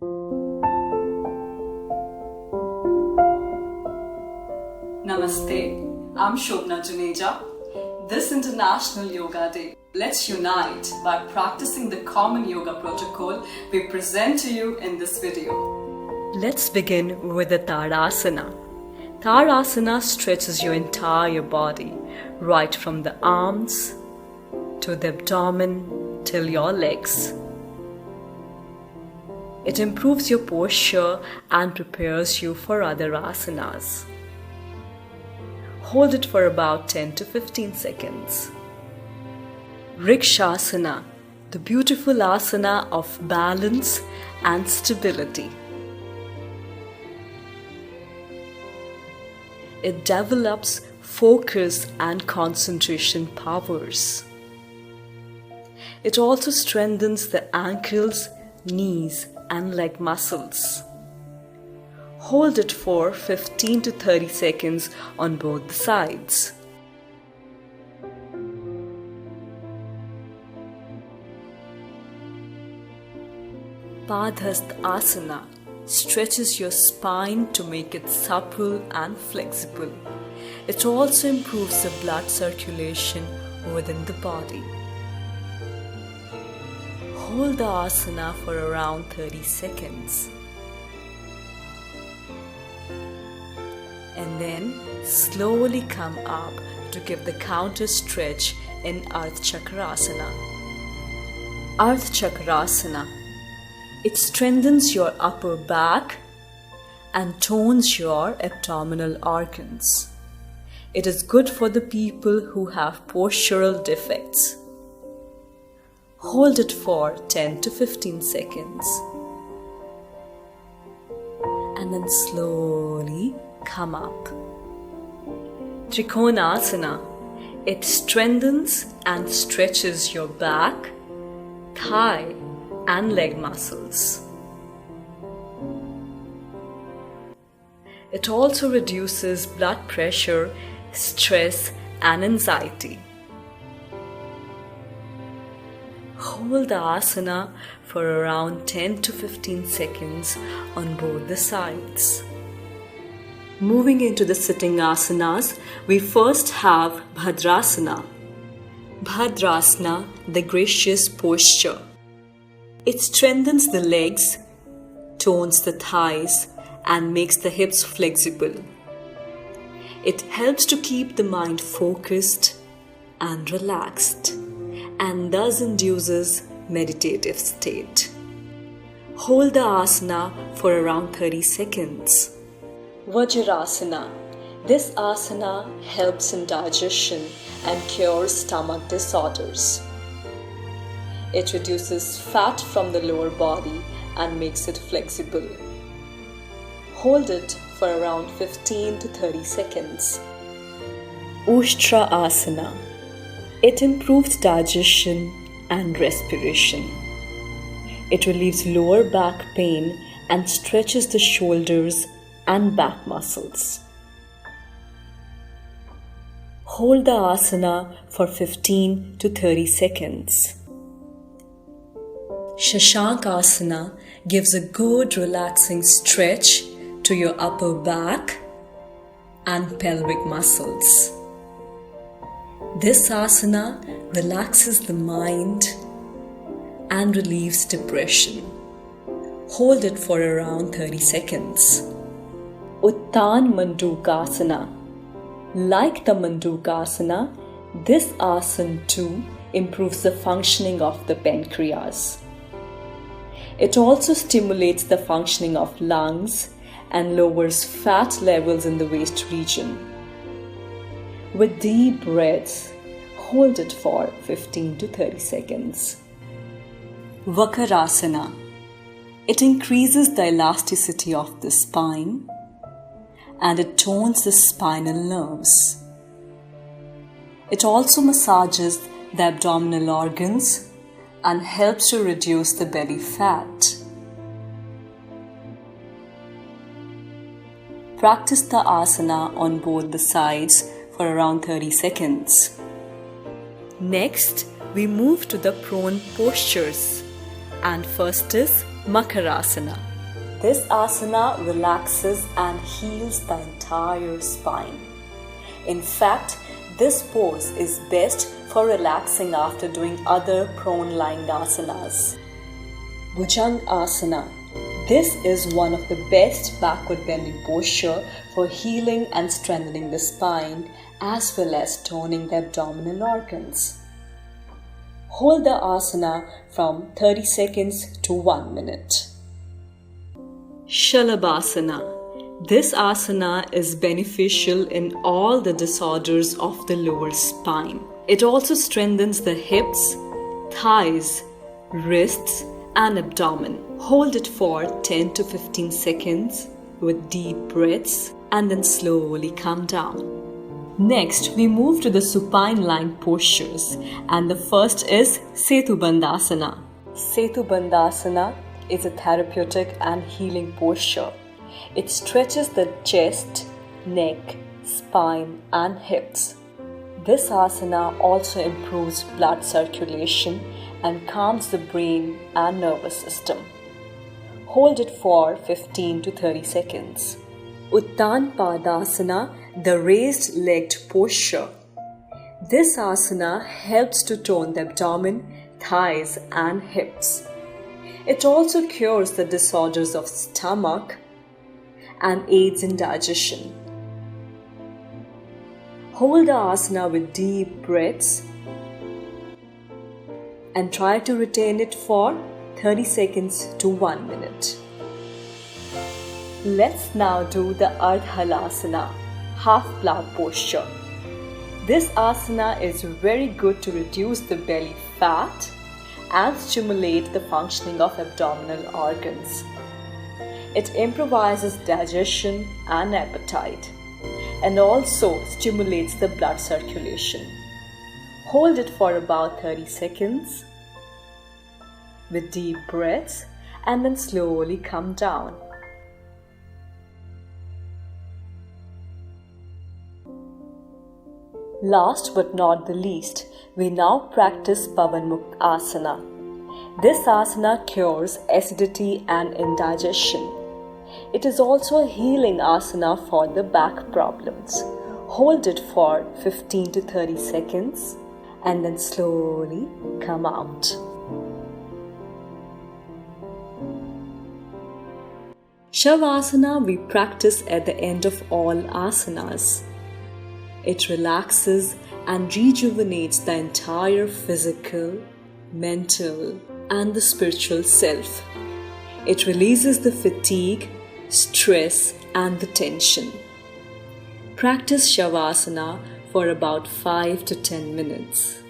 Namaste, I'm Shobhna Juneja. This International Yoga Day, let's unite by practicing the common yoga protocol we present to you in this video. Let's begin with the Tadasana. Tadasana stretches your entire body, right from the arms to the abdomen till your legs. It improves your posture and prepares you for other asanas. Hold it for about 10 to 15 seconds. Vriksasana, the beautiful asana of balance and stability. It develops focus and concentration powers. It also strengthens the ankles, knees, and leg muscles. Hold it for 15 to 30 seconds on both the sides. Padahastasana stretches your spine to make it supple and flexible. It also improves the blood circulation within the body. Hold the asana for around 30 seconds. And then slowly come up to give the counter stretch in Ardha Chakrasana. Ardha Chakrasana. It strengthens your upper back and tones your abdominal organs. It is good for the people who have postural defects. Hold it for 10 to 15 seconds. And then slowly come up. Trikonasana. It strengthens and stretches your back, thigh, and leg muscles. It also reduces blood pressure, stress, and anxiety. Hold the asana for around 10 to 15 seconds on both the sides. Moving into the sitting asanas, we first have Bhadrasana. Bhadrasana, the gracious posture. It strengthens the legs, tones the thighs, and makes the hips flexible. It helps to keep the mind focused and relaxed, and thus induces meditative state. Hold the asana for around 30 seconds. Vajrasana. This asana helps in digestion and cures stomach disorders. It reduces fat from the lower body and makes it flexible. Hold it for around 15 to 30 seconds. Ustrasana. It improves digestion and respiration. It relieves lower back pain and stretches the shoulders and back muscles. Hold the asana for 15 to 30 seconds. Shashankasana gives a good relaxing stretch to your upper back and pelvic muscles. This asana relaxes the mind and relieves depression. Hold it for around 30 seconds. Uttana-Mandukasana. Like the Mandukasana, this asana too improves the functioning of the pancreas. It also stimulates the functioning of lungs and lowers fat levels in the waist region. With deep breaths, hold it for 15 to 30 seconds. Vakrasana. It increases the elasticity of the spine and it tones the spinal nerves. It also massages the abdominal organs and helps to reduce the belly fat. Practice the asana on both the sides for around 30 seconds. Next, we move to the prone postures, and first is Makarasana. This asana relaxes and heals the entire spine. In fact, this pose is best for relaxing after doing other prone lying asanas. Bhujangasana. This is one of the best backward bending posture for healing and strengthening the spine as well as toning the abdominal organs. Hold the asana from 30 seconds to 1 minute. Shalabhasana. This asana is beneficial in all the disorders of the lower spine. It also strengthens the hips, thighs, wrists, and abdomen. Hold it for 10 to 15 seconds with deep breaths and then slowly come down. Next, we move to the supine lying postures, and the first is Setubandhasana. Setubandhasana is a therapeutic and healing posture. It stretches the chest, neck, spine, and hips. This asana also improves blood circulation and calms the brain and nervous system. Hold it for 15 to 30 seconds. Uttana-Mandukasana, the raised legged posture. This asana helps to tone the abdomen, thighs, and hips. It also cures the disorders of stomach and aids in digestion. Hold the asana with deep breaths and try to retain it for 30 seconds to 1 minute. Let's now do the Ardha half plow posture. This asana is very good to reduce the belly fat and stimulate the functioning of abdominal organs. It improvises digestion and appetite and also stimulates the blood circulation. Hold it for about 30 seconds with deep breaths and then slowly come down. Last but not the least, we now practice Pavanmuktasana. This asana cures acidity and indigestion. It is also a healing asana for the back problems. Hold it for 15 to 30 seconds and then slowly come out. Shavasana we practice at the end of all asanas. It relaxes and rejuvenates the entire physical, mental, and the spiritual self. It releases the fatigue, stress, and the tension. Practice Shavasana for about 5 to 10 minutes.